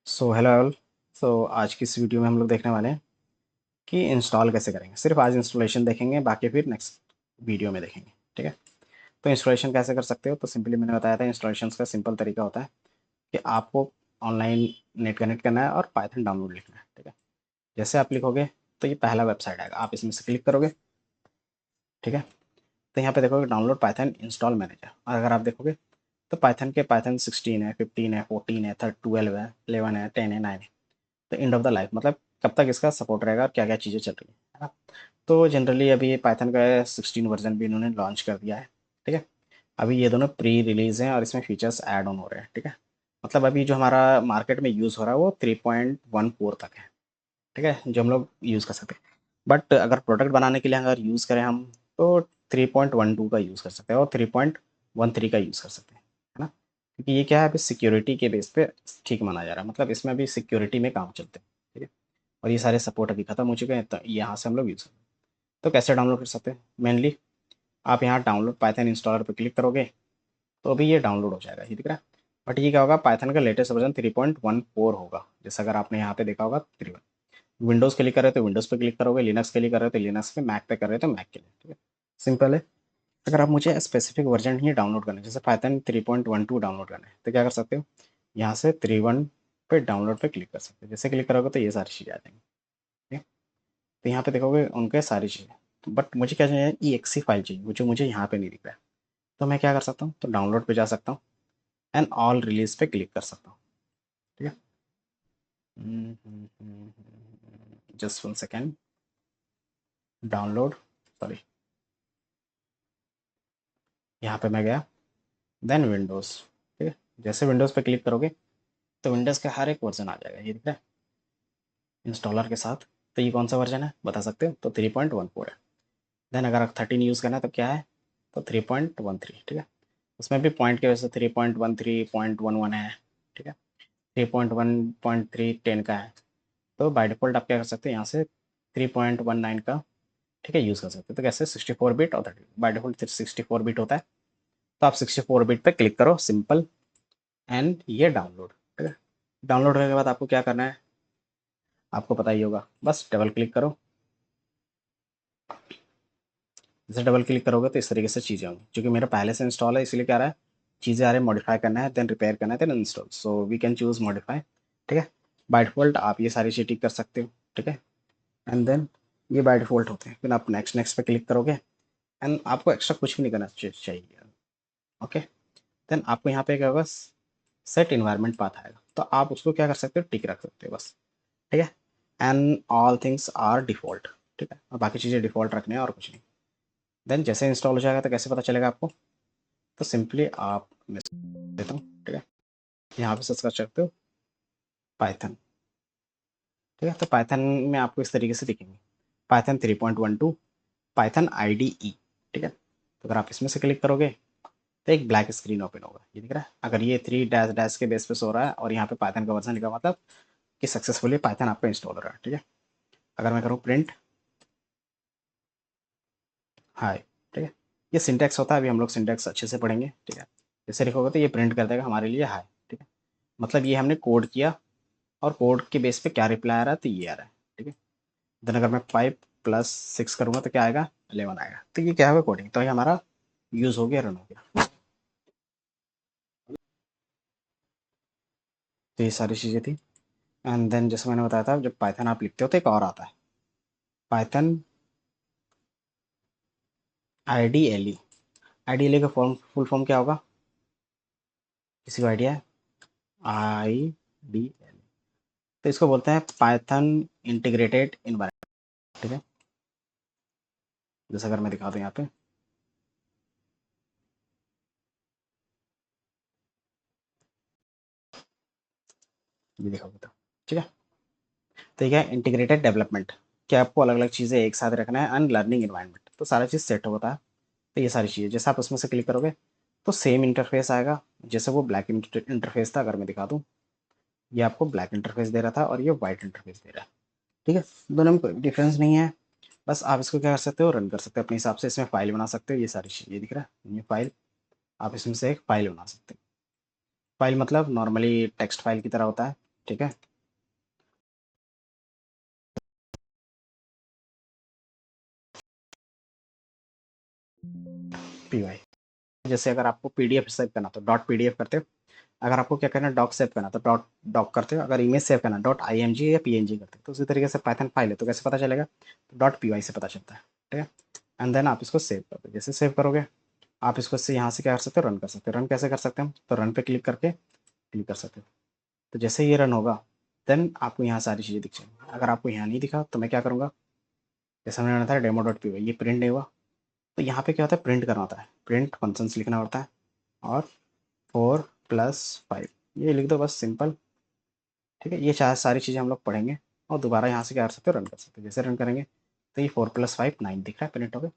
So hello all. आज की इस वीडियो में हम लोग देखने वाले हैं कि इंस्टॉल कैसे करेंगे। सिर्फ आज इंस्टॉलेशन देखेंगे, बाकी फिर नेक्स्ट वीडियो में देखेंगे। ठीक है। तो इंस्टॉलेशन कैसे कर सकते हो, तो सिंपली मैंने बताया था इंस्टॉलेशन का सिंपल तरीका होता है कि आपको ऑनलाइन नेट कनेक्ट करना है और पाइथन डाउनलोड लिखना है। ठीक है। जैसे आप लिखोगे तो ये पहला वेबसाइट आएगा, आप इसमें से क्लिक करोगे। ठीक है। तो यहाँ पे देखोगे डाउनलोड पाइथन इंस्टॉल मैनेजर, और अगर आप देखोगे तो पाइथन 16 है, 15 है, 14 है, 12 है, 11 है, 10 है, 9 है। तो एंड ऑफ द लाइफ मतलब कब तक इसका सपोर्ट रहेगा और क्या क्या चीज़ें चल रही है ना। तो जनरली अभी ये पाइथन का 16 वर्जन भी इन्होंने लॉन्च कर दिया है। ठीक है। अभी ये दोनों प्री रिलीज हैं और इसमें फीचर्स ऐड ऑन हो रहे हैं। ठीक है। मतलब अभी जो हमारा मार्केट में यूज़ हो रहा है वो 3.14 तक है। ठीक है, जो हम लोग यूज़ कर सकते हैं। बट अगर प्रोडक्ट बनाने के लिए अगर यूज़ करें हम, तो 3.12 का यूज़ कर सकते हैं और 3.13 का यूज़ कर सकते हैं, है ना। क्योंकि ये क्या है, अभी सिक्योरिटी के बेस पे ठीक माना जा रहा है, मतलब इसमें अभी सिक्योरिटी में काम चलते हैं। ठीक है। और ये सारे सपोर्ट अभी खत्म हो चुके हैं, तो यहाँ से हम लोग यूज़ करते हैं। तो कैसे डाउनलोड कर सकते हैं, मेनली आप यहाँ डाउनलोड पाइथन इंस्टॉलर पर क्लिक करोगे तो अभी ये डाउनलोड हो जाएगा, ये दिख रहा है। बट ये क्या होगा, पाइथन का लेटेस्ट वर्जन 3.14 होगा, जैसे अगर आपने यहाँ पे देखा होगा 3। विंडोज़ के लिए कर रहे हो तो विंडोज़ पे क्लिक करोगे, लिनक्स के लिए कर रहे हो तो लिनक्स पे, मैक पे कर रहे हो तो मैक के लिए। ठीक है। सिंपल है। अगर आप मुझे स्पेसिफिक वर्जन ही डाउनलोड करना है, जैसे पाइथन 3.12 डाउनलोड करना है, तो क्या कर सकते हो, यहाँ से 3.1 पे डाउनलोड पे क्लिक कर सकते हो। जैसे क्लिक करोगे तो ये सारी चीज़ें आ जाएंगी। ठीक है। तो यहाँ पे देखोगे उनके सारी चीज़ें, बट मुझे क्या चाहिए, ई एक्सी फाइल चाहिए, वो जो मुझे यहाँ पे नहीं दिख रहा है। तो मैं क्या कर सकता हूँ, तो डाउनलोड पे जा सकता हूँ एंड ऑल रिलीज पे क्लिक कर सकता हूँ। ठीक है। Just one second. Download, sorry, यहाँ पे मैं गया, देन विंडोज़। ठीक है। जैसे विंडोज़ पे क्लिक करोगे तो विंडोज़ का हर एक वर्जन आ जाएगा, ये दिख रहा है इंस्टॉलर के साथ। तो ये कौन सा वर्जन है बता सकते हो, तो 3.14 है। देन अगर 13 यूज़ करना है तो क्या है, तो 3.13। ठीक है। उसमें भी पॉइंट की वजह से 3.13, 0.11 है। ठीक है। 3.1.3 10 का है। तो बाय डिफ़ॉल्ट आप क्या कर सकते हैं, यहाँ से 3.19 का, ठीक है, यूज़ कर सकते हैं। तो कैसे, 64 बिट और 30, बाय डिफ़ॉल्ट 64 बिट होता है। तो आप 64 बिट पे क्लिक करो, सिंपल, एंड ये डाउनलोड। ठीक है। डाउनलोड होने के बाद आपको क्या करना है, आपको पता ही होगा, बस डबल क्लिक करो। जैसे डबल क्लिक करोगे तो इस तरीके से चीज़ें होंगी, क्योंकि मेरा पहले से इंस्टॉल है इसलिए क्या रहा है, चीज़ें आ रही है, मॉडिफाई करना है, देन रिपेयर करना है, then install, so we can choose modify. ठीक है। बाय डिफ़ॉल्ट आप ये सारी चीज़ टिक कर सकते हो। ठीक है। एंड देन ये बाय डिफ़ॉल्ट होते हैं, फिर आप नेक्स्ट नेक्स्ट पे क्लिक करोगे एंड आपको एक्स्ट्रा कुछ भी नहीं करना चाहिए। ओके। देन आपको यहाँ पे क्या होगा, सेट इन्वायरमेंट पाथ आएगा, तो आप उसको क्या कर सकते हो, टिक रख सकते हो बस। ठीक है। And all things are default. ठीक है। और बाकी चीज़ें डिफ़ॉल्ट रखने हैं और कुछ नहीं। देन जैसे इंस्टॉल हो जाएगा तो कैसे पता चलेगा आपको, तो सिंपली आप, मैं देता हूँ। ठीक है। यहाँ पे सर्च कर सकते हो पाइथन। ठीक है। तो पाइथन में आपको इस तरीके से दिखेंगे, पाइथन 3.12, पाइथन IDE। ठीक है। तो अगर आप इसमें से क्लिक करोगे तो एक ब्लैक स्क्रीन ओपन होगा, ये दिख रहा है। अगर ये 3 डैश डैश के बेस पे सो रहा है और यहाँ पे पाइथन का वर्जन लिखा हुआ, मतलब कि सक्सेसफुली पाइथन आपका इंस्टॉल हो रहा है। ठीक है। अगर मैं करूँ प्रिंट हाय, ठीक है, ये सिंटैक्स होता है, अभी हम लोग सिंटैक्स अच्छे से पढ़ेंगे। ठीक है। जैसे लिखोगे तो ये प्रिंट कर देगा हमारे लिए हाय। ठीक है। मतलब ये हमने कोड किया और कोड के बेस पे क्या रिप्लाई आ रहा है, तो ये आ रहा है। ठीक है। देन अगर मैं 5 + 6 करूँगा तो क्या आएगा, 11 आएगा। तो ये क्या होगा, कोडिंग, तो ये हमारा यूज़ हो गया, रन हो गया। तो ये सारी चीज़ें थी। एंड देन जैसे मैंने बताया था, जब पाइथन आप लिखते हो तो एक और आता है, पाइथन IDLE। IDLE का फुल फॉर्म क्या होगा, किसी को आइडिया है, IDLE, तो इसको बोलते हैं पाइथन इंटीग्रेटेड इन्वायरमेंट। ठीक है। जैसे अगर मैं दिखा दूँ यहाँ पे, ये दिखाऊंगा तो, ठीक है। तो ये है इंटीग्रेटेड डेवलपमेंट, कि आपको अलग अलग चीज़ें एक साथ रखना है, एंड लर्निंग इन्वायरमेंट, तो सारा चीज़ सेट होता है। तो ये सारी चीज़ें जैसे आप उसमें से क्लिक करोगे तो सेम इंटरफेस आएगा, जैसे वो ब्लैक इंटरफेस था। अगर मैं दिखा दूँ, ये आपको ब्लैक इंटरफेस दे रहा था और ये वाइट इंटरफेस दे रहा है। ठीक है। दोनों में कोई डिफरेंस नहीं है। बस आप इसको क्या कर सकते हो, रन कर सकते हो अपने हिसाब से, इसमें फाइल बना सकते हो, ये सारी चीज़, ये दिख रहा है, ये फाइल, आप इसमें से एक फाइल बना सकते हो। फाइल मतलब नॉर्मली टेक्स्ट फाइल की तरह होता है। ठीक है। पीवाई, जैसे अगर आपको पीडीएफ सेव करना तो डॉट पीडीएफ करते हो, अगर आपको क्या करना है डॉक सेव करना तो डॉट डॉक करते हो, अगर इमेज सेव करना डॉट आईएमजी या पीएनजी करते हो। तो उसी तरीके से पाइथन फाइल है तो कैसे पता चलेगा, तो डॉट पीवाई से पता चलता है, ठीक है। एंड देन आप इसको सेव कर दो, जैसे सेव करोगे आप इसको से यहाँ से क्या कर सकते हो, रन कर सकते हो। रन कैसे कर सकते हैं, तो रन पे क्लिक करके क्लिक कर सकते हो। तो जैसे ये रन होगा देन आपको यहाँ सारी चीज़ें दिख जाएंगी। अगर आपको यहाँ नहीं दिखा तो मैं क्या करूँगा, जैसे हमने रखा था डेमो डॉट पी, ये प्रिंट नहीं हुआ तो यहाँ पे क्या होता है, प्रिंट करना होता है, प्रिंट फंक्शंस लिखना होता है और 4+5 ये लिख दो बस, सिंपल, ठीक है। ये चार सारी चीज़ें हम लोग पढ़ेंगे और दोबारा यहाँ से क्या कर सकते हो, रन कर सकते हो। जैसे रन करेंगे तो ये 4+5 9 दिख रहा है प्रिंट हो गया।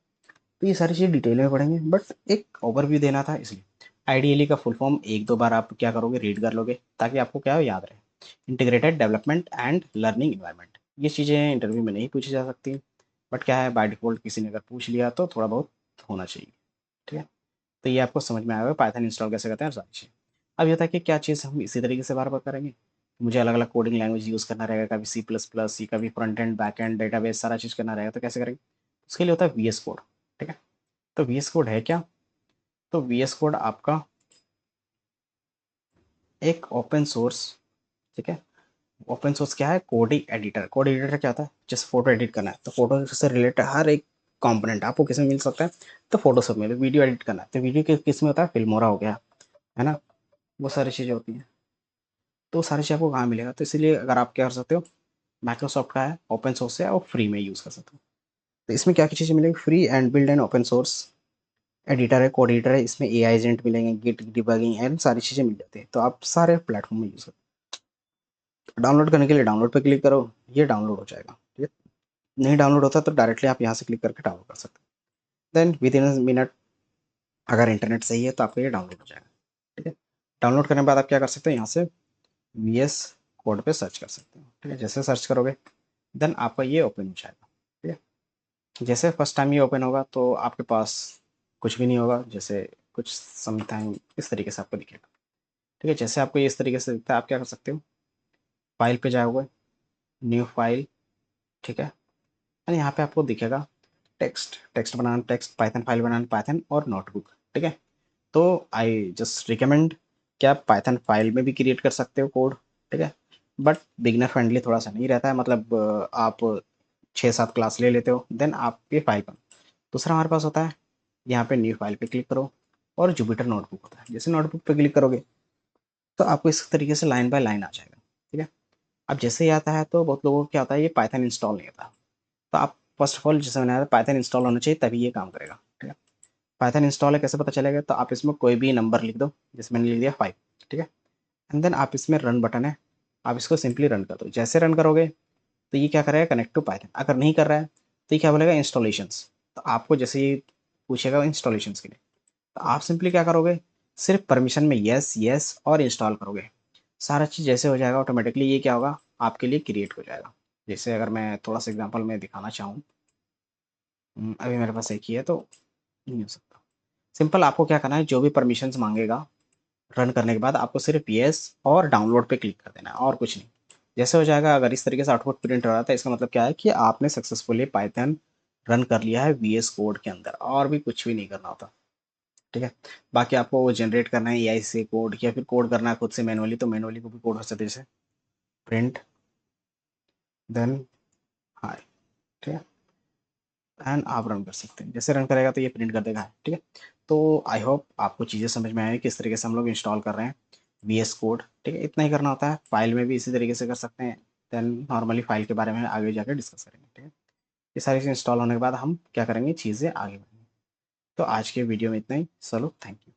तो ये सारी चीज़ें डिटेल में पढ़ेंगे, बट एक ओवरव्यू देना था इसलिए। आईडीएलई का फुल फॉर्म एक दो बार आप क्या करोगे, रीड कर लोगे ताकि आपको क्या हो, याद रहे। Integrated development and learning environment, ये चीज़ें इंटरव्यू में नहीं पूछी जा सकती, बट क्या है बाय डिफ़ॉल्ट किसी ने अगर पूछ लिया तो थोड़ा बहुत होना चाहिए, ठीक है। तो ये आपको समझ में आया होगा पाइथन इंस्टॉल कैसे करते हैं और सारी चीज़। अब ये था कि क्या चीज़ हम इसी तरीके से बार-बार करेंगे। मुझे अलग-अलग कोडिंग लैंग्वेज यूज़ करना रहेगा, कभी सी प्लस प्लस, कभी front end, back and, database सारा चीज़ करना रहेगा, तो कैसे करेंगे? उसके लिए होता है वीएस कोड, ठीक है। तो वीएस कोड है क्या? तो वीएस कोड आपका एक ओपन सोर्स, ठीक है। ओपन सोर्स क्या है, कोड एडिटर क्या होता है, जैसे फोटो एडिट करना है तो फोटो से रिलेटेड हर एक कंपोनेंट आपको किस में मिल सकता है, तो फोटोशॉप में। वीडियो एडिट करना है तो वीडियो किस में होता है, फिल्मोरा हो गया, है ना, वो सारी चीज़ें होती हैं। तो सारी चीज़ आपको कहाँ मिलेगा, तो इसीलिए अगर आप क्या कर सकते हो, माइक्रोसॉफ्ट का है, ओपन सोर्स है और फ्री में यूज़ कर सकते हो। तो इसमें क्या क्या चीज़ें मिलेंगी, free and build and open source editor है, कोड एडिटर है, इसमें एआई एजेंट मिलेंगे, गिट डिबगिंग एंड सारी चीज़ें मिल जाती है। तो आप सारे प्लेटफॉर्म में यूज़ करो। डाउनलोड करने के लिए डाउनलोड पे क्लिक करो, ये डाउनलोड हो जाएगा, ठीक है। नहीं डाउनलोड होता तो डायरेक्टली आप यहाँ से क्लिक करके डाउनलोड कर सकते हो। Then within a minute अगर इंटरनेट सही है तो आपका ये डाउनलोड हो जाएगा, ठीक है। डाउनलोड करने के बाद आप क्या कर सकते हो, यहाँ से वी एस कोड पे सर्च कर सकते हो, ठीक है। जैसे सर्च करोगे देन आपका ये ओपन हो जाएगा, ठीक है। जैसे फर्स्ट टाइम ये ओपन होगा तो आपके पास कुछ भी नहीं होगा, जैसे कुछ समटाइम इस तरीके से आपको दिखेगा, ठीक है। जैसे आपको ये इस तरीके से दिखता है आप क्या कर सकते हो, फाइल पे जाओगे, न्यू फाइल, ठीक है। और यहाँ पे आपको दिखेगा टेक्स्ट, टेक्स्ट बनाना, टेक्स्ट पाइथन फाइल बनाना, पाइथन और नोटबुक, ठीक है। तो आई जस्ट रिकमेंड कि आप पाइथन फाइल में भी क्रिएट कर सकते हो कोड, ठीक है। बट बिगिनर फ्रेंडली थोड़ा सा नहीं रहता है, मतलब आप 6-7 क्लास ले लेते हो देन आप ये फाइल बन। दूसरा हमारे पास होता है, यहाँ पे न्यू फाइल पे क्लिक करो और जुपिटर नोटबुक होता है, जैसे नोटबुक पे क्लिक करोगे तो आपको इस तरीके से लाइन बाय लाइन आ जाएगा, ठीक है। अब जैसे ही आता है तो बहुत लोगों को क्या होता है, ये पाइथन इंस्टॉल नहीं होता। तो आप फर्स्ट ऑफ ऑल जैसे मैंने पाइथन इंस्टॉल होना चाहिए तभी ये काम करेगा, ठीक है। पाइथन इंस्टॉल है कैसे पता चलेगा, तो आप इसमें कोई भी नंबर लिख दो, जैसे मैंने लिख दिया 5, ठीक है। एंड देन आप इसमें रन बटन है, आप इसको सिंपली रन कर दो। जैसे रन करोगे तो ये क्या करेगा, कनेक्ट टू पाइथन। अगर नहीं कर रहा है तो ये क्या बोलेगा, इंस्टॉलेशंस। तो आपको जैसे ये पूछेगा इंस्टॉलेशंस के लिए तो आप सिंपली क्या करोगे, सिर्फ परमिशन में यस यस और इंस्टॉल करोगे, सारा चीज़ जैसे हो जाएगा ऑटोमेटिकली ये क्या होगा, आपके लिए क्रिएट हो जाएगा। जैसे अगर मैं थोड़ा सा एग्जांपल में दिखाना चाहूँ, अभी मेरे पास एक ही है तो नहीं हो सकता। सिंपल आपको क्या करना है, जो भी परमिशंस मांगेगा रन करने के बाद आपको सिर्फ येस और डाउनलोड पे क्लिक कर देना है और कुछ नहीं। जैसे हो जाएगा, अगर इस तरीके से आउटपुट प्रिंट हो रहा था इसका मतलब क्या है कि आपने सक्सेसफुली पाइथन रन कर लिया है वीएस कोड के अंदर, और भी कुछ भी नहीं करना होता, ठीक है। बाकी आपको वो जनरेट करना है एआई से कोड या फिर कोड करना है खुद से मैनुअली, तो मैनुअली को भी कोड हो सकता है, जैसे प्रिंट देन हाई, ठीक है। एंड आप रन कर सकते हैं, जैसे रन करेगा तो ये प्रिंट कर देगा, ठीक है। तो आई होप आपको चीज़ें समझ में आए किस तरीके से हम लोग इंस्टॉल कर रहे हैं वीएस कोड, ठीक है। इतना ही करना होता है, फाइल में भी इसी तरीके से कर सकते हैं। देन नॉर्मली फाइल के बारे में आगे जाकर डिस्कस करेंगे, ठीक है। ये सारी चीज़ इंस्टॉल होने के बाद हम क्या करेंगे, चीज़ें आगे बढ़ेंगे। तो आज के वीडियो में इतना ही, चलो थैंक यू।